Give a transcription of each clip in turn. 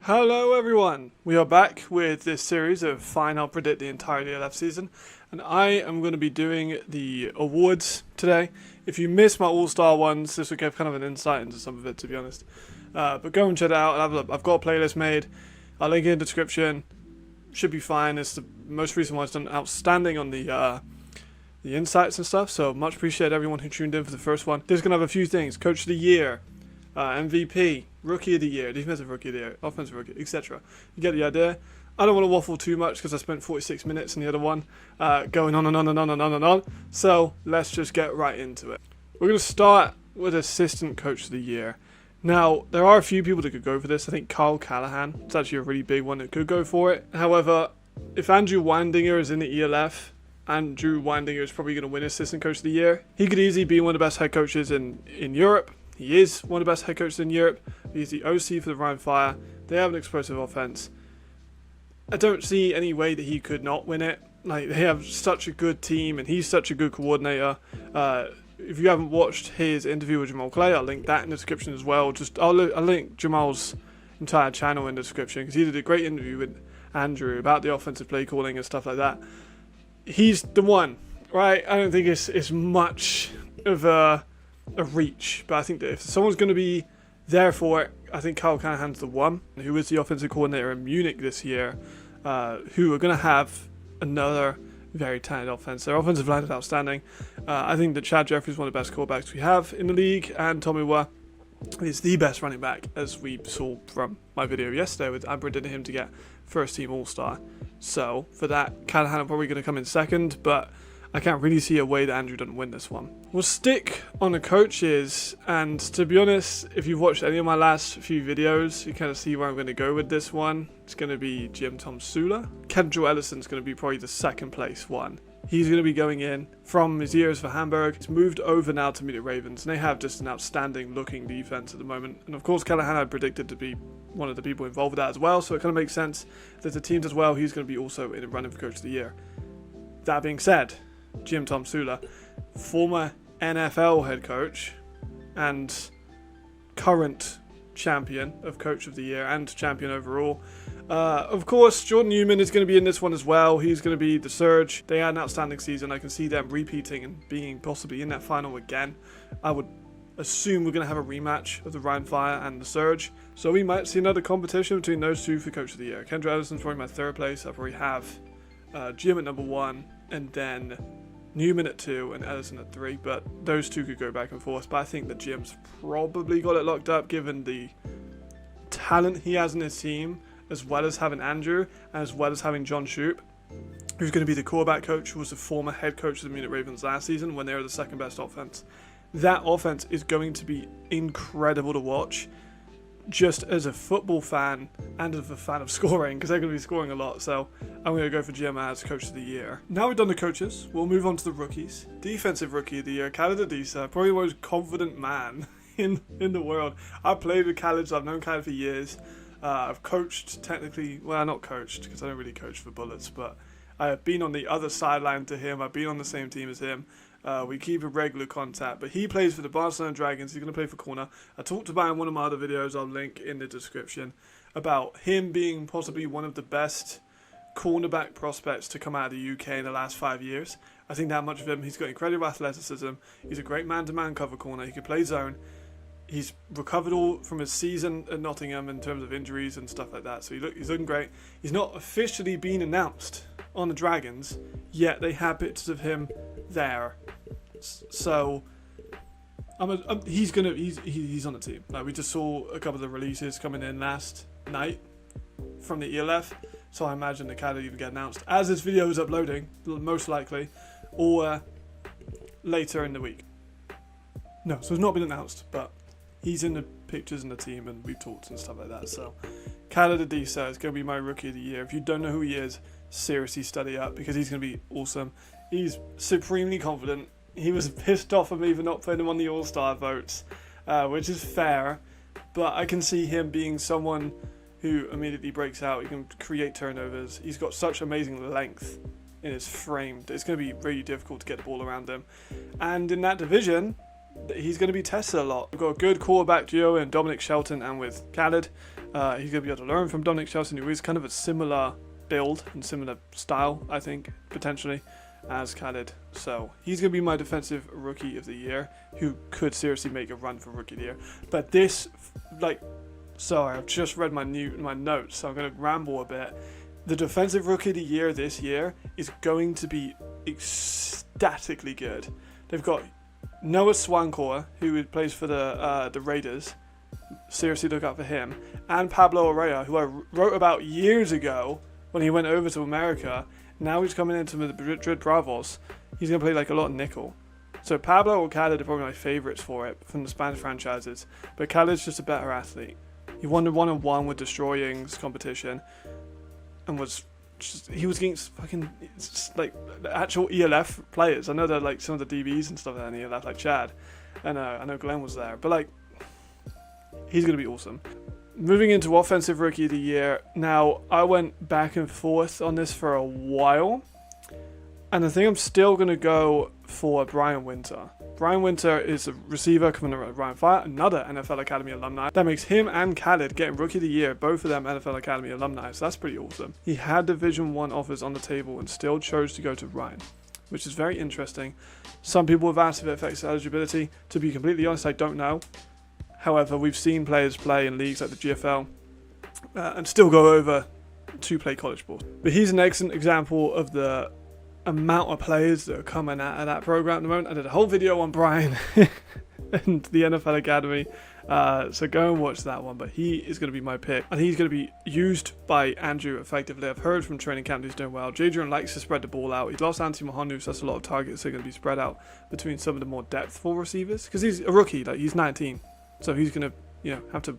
Hello everyone, we are back with this series of I'll predict the entire DLF season, and I am going to be doing the awards today. If you missed my All-Star ones, this will give kind of an insight into some of it, to be honest. But go and check it out. I've got a playlist made. I'll link it in the description. Should be fine. It's the most recent one. It's done outstanding on the insights and stuff, so much appreciate everyone who tuned in for the first one. There's going to have a few things. Coach of the Year, MVP, Rookie of the Year, Defensive Rookie of the Year, Offensive Rookie, etc. You get the idea. I don't want to waffle too much because I spent 46 minutes in the other one going on and on and on and on and on. So let's just get right into it. We're going to start with Assistant Coach of the Year. Now, there are a few people that could go for this. I think Kyle Callahan is actually a really big one that could go for it. However, if Andrew Windinger is in the ELF, Andrew Windinger is probably going to win Assistant Coach of the Year. He could easily be one of the best head coaches in Europe. He is one of the best head coaches in Europe. He's the OC for the Rhine Fire. They have an explosive offense. I don't see any way that he could not win it. Like, they have such a good team, and he's such a good coordinator. If you haven't watched his interview with Jamal Clay, I'll link that in the description as well. I'll link Jamal's entire channel in the description because he did a great interview with Andrew about the offensive play calling and stuff like that. He's the one, right? I don't think it's much of a reach, but I think that if someone's going to be there for it, I think Kyle Callahan's the one, who is the offensive coordinator in Munich this year, who are going to have another very talented offense. Their offensive line is outstanding. I think that Chad Jeffrey is one of the best quarterbacks we have in the league, and Tommy Wa is the best running back, as we saw from my video yesterday with I predicted him to get first team All-Star. So for that, Callahan are probably going to come in second, but I can't really see a way that Andrew doesn't win this one. We'll stick on the coaches, and to be honest, if you've watched any of my last few videos, you kind of see where I'm going to go with this one. It's going to be Jim Tom Sula. Kendall Ellison's going to be probably the second place one. He's going to be going in from his years for Hamburg. He's moved over now to Munich Ravens, and they have just an outstanding looking defense at the moment. And of course, Callahan I predicted to be one of the people involved with that as well, so it kind of makes sense that the team does well. He's going to be also in a running for Coach of the Year. That being said, Jim Tom Sula, former NFL head coach and current champion of Coach of the Year and champion overall. Of course, Jordan Newman is going to be in this one as well. He's going to be the Surge. They had an outstanding season. I can see them repeating and being possibly in that final again. I would assume we're going to have a rematch of the Rhine Fire and the Surge. So we might see another competition between those two for Coach of the Year. Kendra Edison's probably my third place. I probably have Jim at number 1 and then Newman at 2 and Edison at 3, but those two could go back and forth. But I think that Jim's probably got it locked up given the talent he has in his team, as well as having Andrew, and as well as having John Shoup, who's going to be the quarterback coach, who was the former head coach of the Munich Ravens last season when they were the second best offense. That offense is going to be incredible to watch, just as a football fan and as a fan of scoring, because they're going to be scoring a lot. So I'm going to go for Jim as Coach of the Year. Now we've done the coaches, we'll move on to the rookies. Defensive Rookie of the Year, Khaled Adisa, probably the most confident man in the world. I've played with Khaled, so I've known Khaled for years. I've coached technically, well, not coached because I don't really coach for Bullets, but I have been on the other sideline to him. I've been on the same team as him. We keep a regular contact, but he plays for the Barcelona Dragons. He's going to play for corner. I talked about in one of my other videos, I'll link in the description, about him being possibly one of the best cornerback prospects to come out of the UK in the last 5 years. I think that much of him. He's got incredible athleticism. He's a great man-to-man cover corner. He can play zone. He's recovered all from his season at Nottingham in terms of injuries and stuff like that. So he's looking great. He's not officially been announced on the Dragons, yet they have pictures of him there. So he's on the team. Like, we just saw a couple of the releases coming in last night from the ELF, so I imagine the cat will even get announced as this video is uploading, most likely, or later in the week. No, so it's not been announced, but he's in the pictures in the team and we've talked and stuff like that. So Khaled Adisa is going to be my Rookie of the Year. If you don't know who he is, seriously study up because he's going to be awesome. He's supremely confident. He was pissed off at me for not putting him on the All-Star votes, which is fair, but I can see him being someone who immediately breaks out. He can create turnovers. He's got such amazing length in his frame that it's going to be really difficult to get the ball around him. And in that division, he's going to be tested a lot. We've got a good quarterback duo in Dominic Shelton and with Khaled. He's going to be able to learn from Dominic Chelsea, who is kind of a similar build and similar style, I think, potentially, as Khaled. So he's going to be my defensive rookie of the year, who could seriously make a run for rookie of the year. But this, sorry, I've just read my notes, so I'm going to ramble a bit. The defensive rookie of the year this year is going to be ecstatically good. They've got Noah Swankor, who plays for the Raiders. Seriously look out for him. And Pablo Arrea, who I wrote about years ago when he went over to America. Now he's coming into the Madrid Bravos. He's going to play like a lot of nickel. So Pablo or Khaled are probably my favourites for it from the Spanish franchises. But Khaled's just a better athlete. He won the 1-on-1 with Destroying's competition. And he was against fucking like the actual ELF players. I know they're like some of the DBs and stuff in ELF, like Chad. And I know Glenn was there. But like, he's going to be awesome. Moving into Offensive Rookie of the Year. Now, I went back and forth on this for a while. And I think I'm still going to go for Brian Winter. Brian Winter is a receiver coming around Ryan Fire, another NFL Academy alumni. That makes him and Khaled getting Rookie of the Year, both of them NFL Academy alumni. So that's pretty awesome. He had Division 1 offers on the table and still chose to go to Ryan, which is very interesting. Some people have asked if it affects eligibility. To be completely honest, I don't know. However, we've seen players play in leagues like the GFL and still go over to play college ball. But he's an excellent example of the amount of players that are coming out of that program at the moment. I did a whole video on Brian and the NFL Academy, so go and watch that one. But he is going to be my pick, and he's going to be used by Andrew effectively. I've heard from training camp he's doing well. Jadrian likes to spread the ball out. He's lost Anthony Mahonu, so that's a lot of targets that are going to be spread out between some of the more depthful receivers, because he's a rookie, like he's 19. So he's going to, have to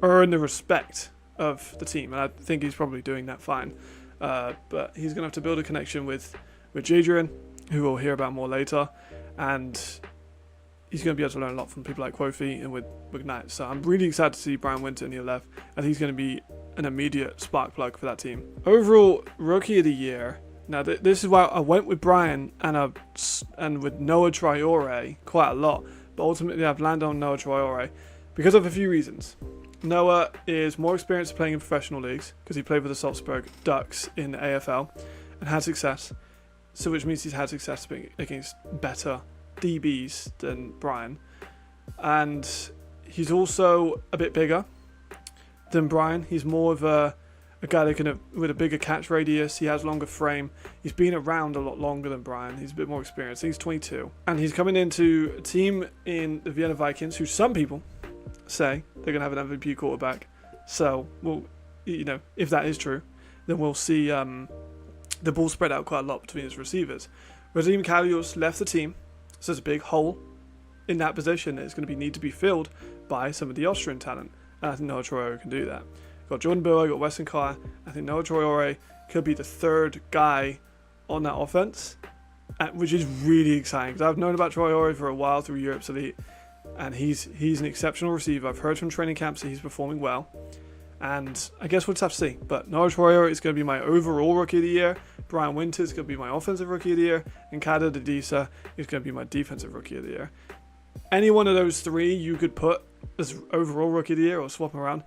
earn the respect of the team. And I think he's probably doing that fine. But he's going to have to build a connection with Jadrian, who we'll hear about more later. And he's going to be able to learn a lot from people like Kofi and with McKnight. So I'm really excited to see Brian Winter in the left. I think he's going to be an immediate spark plug for that team. Overall, Rookie of the Year. Now, this is why I went with Brian and with Noah Traore quite a lot. But ultimately, I've landed on Noah Traore because of a few reasons. Noah is more experienced playing in professional leagues because he played with the Salzburg Ducks in the AFL and had success. So which means he's had success against better DBs than Brian. And he's also a bit bigger than Brian. He's more of a guy that with a bigger catch radius. He has longer frame. He's been around a lot longer than Brian. He's a bit more experienced. He's 22. And he's coming into a team in the Vienna Vikings, who some people say they're going to have an MVP quarterback. So, if that is true, then we'll see the ball spread out quite a lot between his receivers. Radim Kalios left the team, so there's a big hole in that position that is going to need to be filled by some of the Austrian talent. And I think Noah Traore can do that. Got Jordan Boer, got Weston Carr. I think Noah Traore could be the third guy on that offense, which is really exciting because I've known about Traore for a while through Europe's Elite, and he's an exceptional receiver. I've heard from training camps that he's performing well, and I guess we'll just have to see. But Noah Traore is going to be my overall Rookie of the Year. Brian Winters is going to be my Offensive Rookie of the Year, and Khaled Adisa is going to be my Defensive Rookie of the Year. Any one of those three you could put as overall Rookie of the Year or swap them around.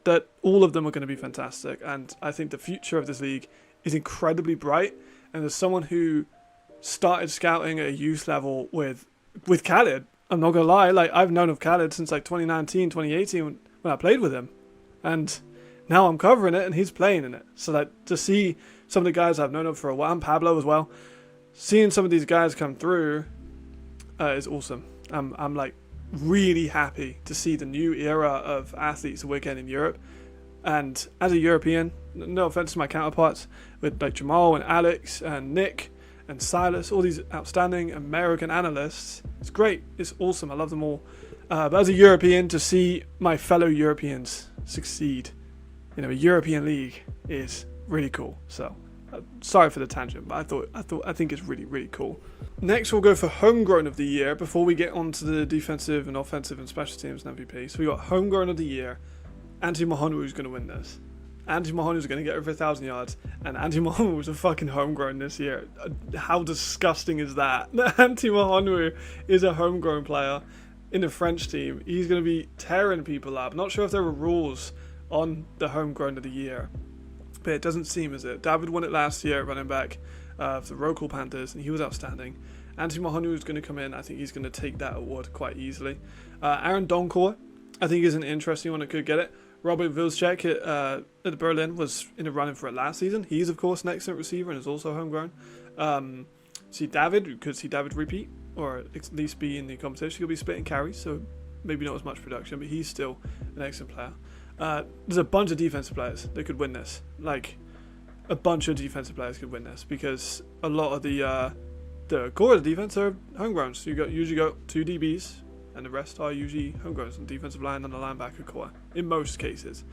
That all of them are going to be fantastic, and I think the future of this league is incredibly bright. And as someone who started scouting at a youth level with Khaled, I'm not going to lie, like I've known of Khaled since like 2019, 2018 when I played with him, and now I'm covering it and he's playing in it. So that to see some of the guys I've known of for a while, and Pablo as well, seeing some of these guys come through is awesome. I'm like really happy to see the new era of athletes that we're getting in Europe. And as a European, no offense to my counterparts with like Jamal and Alex and Nick and Silas, all these outstanding American analysts, it's great, it's awesome, I love them all. But as a European, to see my fellow Europeans succeed in a European league is really cool. So sorry for the tangent, but I think it's really, really cool. Next, we'll go for Homegrown of the Year before we get on to the defensive and offensive and special teams and MVP. So we got Homegrown of the Year. Anthony Mahonu is going to win this. Anthony Mahonu is going to get over 1,000 yards, and Anthony Mahonu was a fucking homegrown this year. How disgusting is that? Anthony Mahonu is a homegrown player in the French team. He's going to be tearing people up. Not sure if there were rules on the Homegrown of the Year, but it doesn't seem as it. David won it last year, running back for the Rocal Panthers, and he was outstanding. Anthony Mahonu is going to come in. I think he's going to take that award quite easily. Aaron Donkor, I think, is an interesting one that could get it. Robert Vilcek at Berlin was in the running for it last season. He's, of course, an excellent receiver and is also homegrown. Could see David repeat, or at least be in the competition. He'll be splitting carries, so maybe not as much production, but he's still an excellent player. There's a bunch of defensive players that could win this. Like, a bunch of defensive players could win this, because a lot of the core of the defense are homegrown. So you usually got 2 DBs, and the rest are usually homegrown on the defensive line and the linebacker core, in most cases.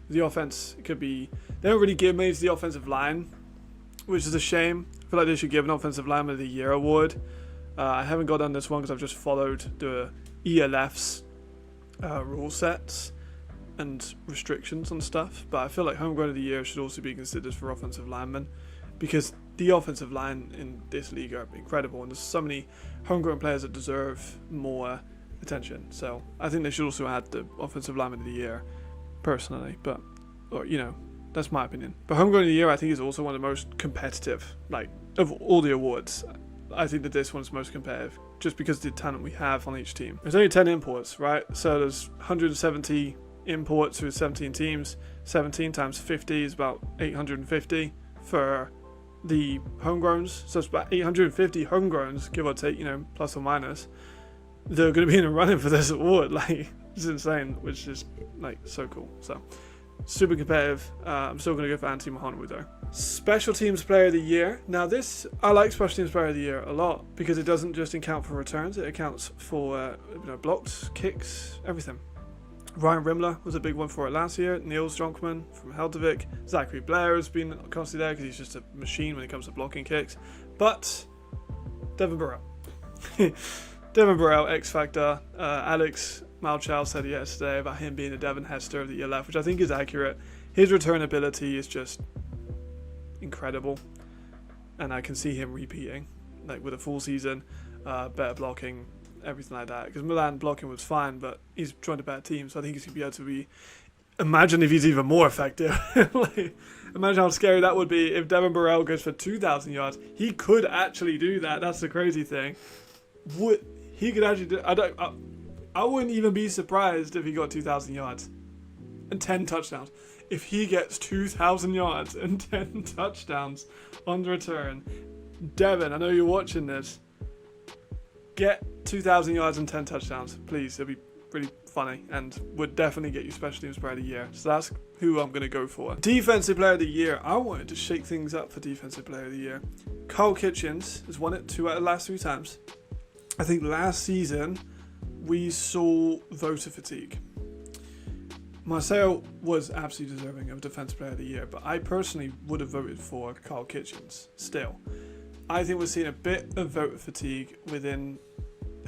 The offense could be... They don't really give me to the offensive line, which is a shame. I feel like they should give an Offensive Lineman of the Year award. I haven't got on this one because I've just followed the ELF's rule sets and restrictions on stuff, but I feel like Homegrown of the Year should also be considered for offensive linemen, because the offensive line in this league are incredible, and there's so many homegrown players that deserve more attention. So I think they should also add the Offensive Lineman of the Year, personally, but, or, you know, that's my opinion. But Homegrown of the Year, I think, is also one of the most competitive, like, of all the awards. I think that this one's most competitive, just because of the talent we have on each team. There's only 10 imports, right? So there's 170 imports through 17 teams. 17 times 50 is about 850 for the homegrowns. So it's about 850 homegrowns, give or take, you know, plus or minus. They're going to be in a running for this award. Like, it's insane, which is, like, so cool. So, super competitive. I'm still going to go for Anthony Mahonu, though. Special Teams Player of the Year. Now this, I like Special Teams Player of the Year a lot, because it doesn't just account for returns, it accounts for blocks, kicks, everything. Ryan Rimler was a big one for it last year. Niels Jonkman from Heldevik. Zachary Blair has been constantly there because he's just a machine when it comes to blocking kicks. But Devin Burrell. Devin Burrell, X Factor. Alex Malchow said yesterday about him being the Devin Hester of the ELF, which I think is accurate. His return ability is just incredible, and I can see him repeating, like, with a full season, better blocking, everything like that, because Milan blocking was fine, but he's joined a better team, so I think he's going to be able to be... Imagine if he's even more effective. Like, imagine how scary that would be if Devin Burrell goes for 2,000 yards. He could actually do that. That's the crazy thing. He could actually do... I wouldn't even be surprised if he got 2,000 yards and 10 touchdowns. If he gets 2,000 yards and 10 touchdowns on the return, Devin, I know you're watching this, get 2,000 yards and 10 touchdowns, please. It'd be really funny and would definitely get you Special Teams Player of the Year. So that's who I'm going to go for. Defensive Player of the Year. I wanted to shake things up for Defensive Player of the Year. Carl Kitchens has won it 2 out of the last 3 times. I think last season we saw voter fatigue. Marcel was absolutely deserving of Defensive Player of the Year, but I personally would have voted for Carl Kitchens still. I think we're seeing a bit of voter fatigue within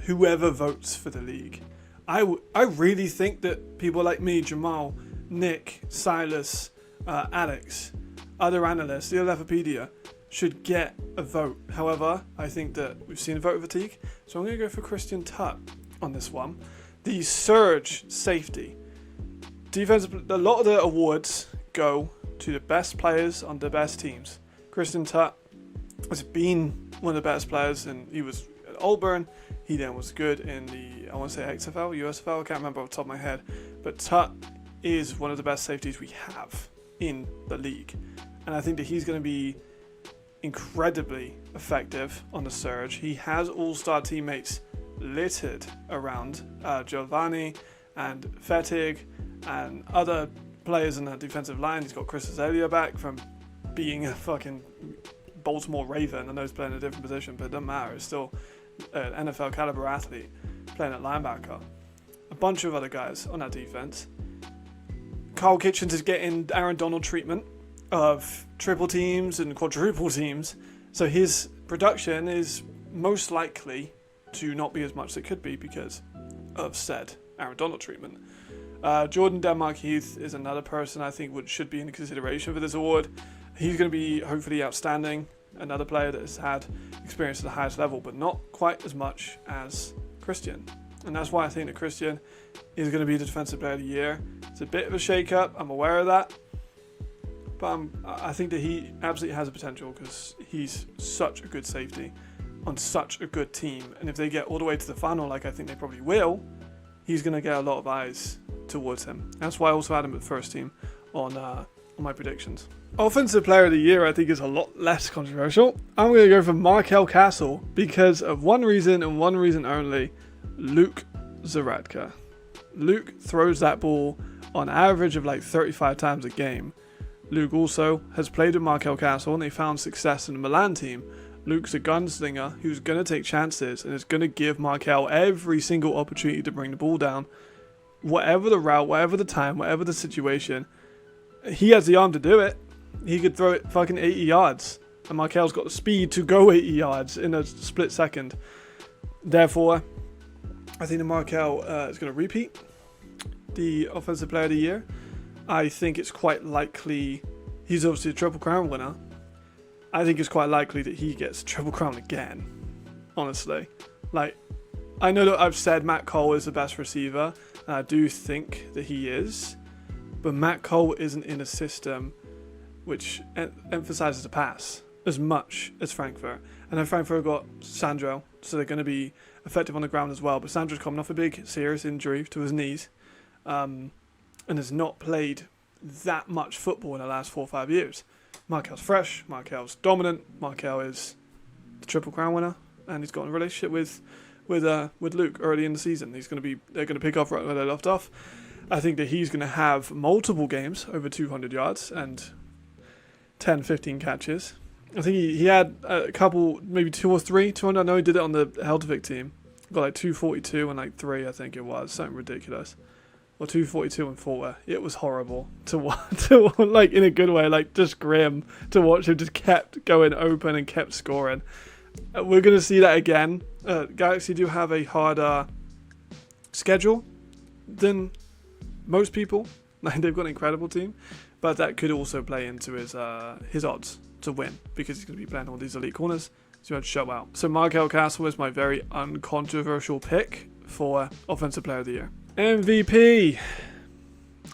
whoever votes for the league. I really think that people like me, Jamal, Nick, Silas, Alex, other analysts, the Leftpedia, should get a vote. However, I think that we've seen voter fatigue, so I'm going to go for Christian Tutt on this one. The surge safety. A lot of the awards go to the best players on the best teams. Christian Tutt has been one of the best players, and he was at Auburn. He then was good in the, I want to say XFL, USFL, I can't remember off the top of my head. But Tutt is one of the best safeties we have in the league. And I think that he's going to be incredibly effective on the surge. He has all-star teammates littered around Giovanni and Fettig and other players in that defensive line. He's got Chris Azalea back from being a fucking Baltimore Raven. I know he's playing a different position, but it doesn't matter. It's still an NFL caliber athlete playing at linebacker. A bunch of other guys on that defense. Carl Kitchens is getting Aaron Donald treatment of triple teams and quadruple teams, so his production is most likely to not be as much as it could be because of said Aaron Donald treatment. Jordan Denmark Heath is another person I think should be in consideration for this award. He's going to be hopefully outstanding. Another player that has had experience at the highest level, but not quite as much as Christian. And that's why I think that Christian is going to be the Defensive Player of the Year. It's a bit of a shake-up. I'm aware of that. But I think that he absolutely has a potential because he's such a good safety on such a good team. And if they get all the way to the final, like I think they probably will, he's going to get a lot of eyes towards him. That's why I also had him at first team on my predictions. Offensive Player of the Year, I think, is a lot less controversial. I'm going to go for Markel Castle because of one reason and one reason only: Luke Zaradka. Luke throws that ball on average of like 35 times a game. Luke also has played with Markel Castle and they found success in the Milan team. Luke's a gunslinger who's going to take chances and is going to give Markel every single opportunity to bring the ball down. Whatever the route, whatever the time, whatever the situation, he has the arm to do it. He could throw it fucking 80 yards. And Markel's got the speed to go 80 yards in a split second. Therefore, I think that Markel is going to repeat the Offensive Player of the Year. I think it's quite likely, he's obviously a Triple Crown winner. I think it's quite likely that he gets Triple Crown again, honestly. Like, I know that I've said Matt Cole is the best receiver, and I do think that he is, but Matt Cole isn't in a system which emphasizes the pass as much as Frankfurt. And then Frankfurt got Sandro, so they're going to be effective on the ground as well. But Sandro's coming off a big, serious injury to his knees, and has not played that much football in the last 4 or 5 years. Markel's fresh, Markel's dominant, Markel is the Triple Crown winner, and he's got a relationship with Luke early in the season. They're going to pick up right where they left off. I think that he's going to have multiple games over 200 yards and 10, 15 catches. I think he had a couple, maybe 2 or 3, 200. I know he did it on the Heldervik team. Got like 242 and like 3, I think it was. Something ridiculous. Or 242 and 4. It was horrible to watch, like in a good way, like just grim to watch him just kept going open and kept scoring. We're going to see that again. Galaxy do have a harder schedule than most people. Like, they've got an incredible team, but that could also play into his odds to win because he's going to be playing all these elite corners. So he had to show out. So Markel Castle is my very uncontroversial pick for Offensive Player of the Year. MVP.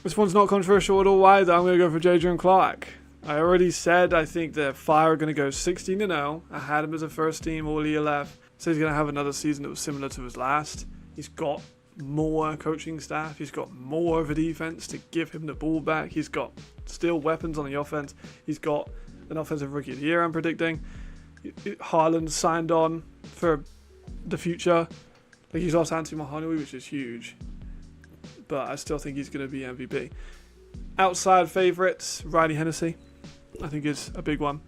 This one's not controversial at all either. I'm going to go for Jadrian Clark. I already said I think the Fire are going to go 16-0. I had him as a first team all year left. So he's going to have another season that was similar to his last. He's got more coaching staff. He's got more of a defense to give him the ball back. He's got still weapons on the offense. He's got an Offensive Rookie of the Year, I'm predicting. Haaland signed on for the future. Like, he's lost Anthony Mahanui, which is huge. But I still think he's going to be MVP. Outside favourites, Riley Hennessy, I think is a big one.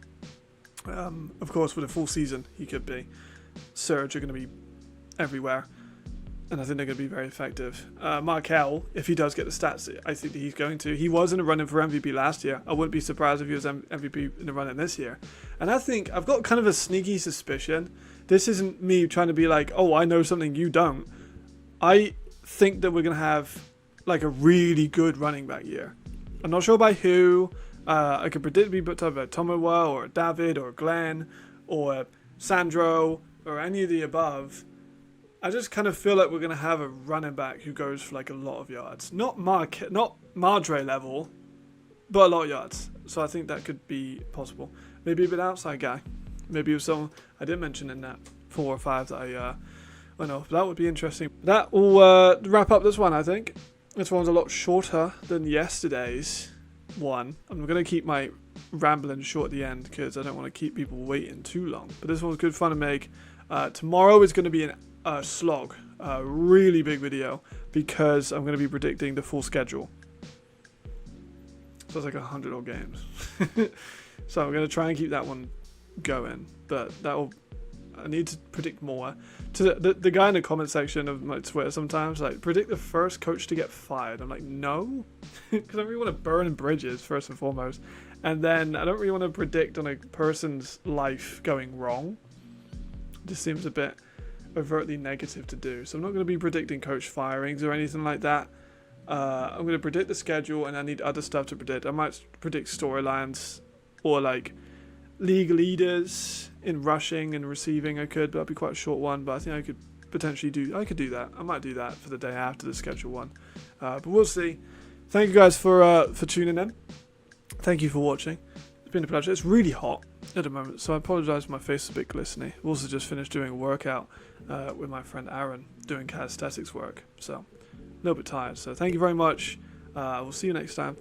Of course, with a full season, he could be. Surge are going to be everywhere. And I think they're going to be very effective. Markel, if he does get the stats, I think that he's going to. He was in the running for MVP last year. I wouldn't be surprised if he was MVP in the running this year. And I think I've got kind of a sneaky suspicion. This isn't me trying to be like, oh, I know something you don't. I think that we're going to have like a really good running back year. I'm not sure by who. I could predict to be put up by Tomowa or David or Glenn or Sandro or any of the above. I just kind of feel like we're going to have a running back who goes for like a lot of yards. Not Madre level, but a lot of yards. So I think that could be possible. Maybe a bit outside guy. Maybe with someone I didn't mention in that 4 or 5 that I went off. That would be interesting. That will wrap up this one, I think. This one's a lot shorter than yesterday's one. I'm going to keep my rambling short at the end because I don't want to keep people waiting too long. But this one's good fun to make. Tomorrow is going to be a slog, a really big video because I'm going to be predicting the full schedule. So it's like 100 odd games. So I'm going to try and keep that one going, but I need to predict more. To the guy in the comment section of my Twitter sometimes, like, predict the first coach to get fired. I'm like, no, because I don't really want to burn bridges first and foremost, and then I don't really want to predict on a person's life going wrong. It just seems a bit overtly negative to do. So I'm not going to be predicting coach firings or anything like that. I'm going to predict the schedule, and I need other stuff to predict. I might predict storylines or like league leaders in rushing and receiving. I could, but that'd be quite a short one. But I think I could potentially do that. I might do that for the day after the schedule one. But we'll see. thank you guys for tuning in. Thank you for watching. It's been a pleasure. It's really hot at the moment, so I apologise if my face is a bit glistening. I've also just finished doing a workout with my friend Aaron, doing calisthenics work, so a little bit tired. So thank you very much. We'll see you next time.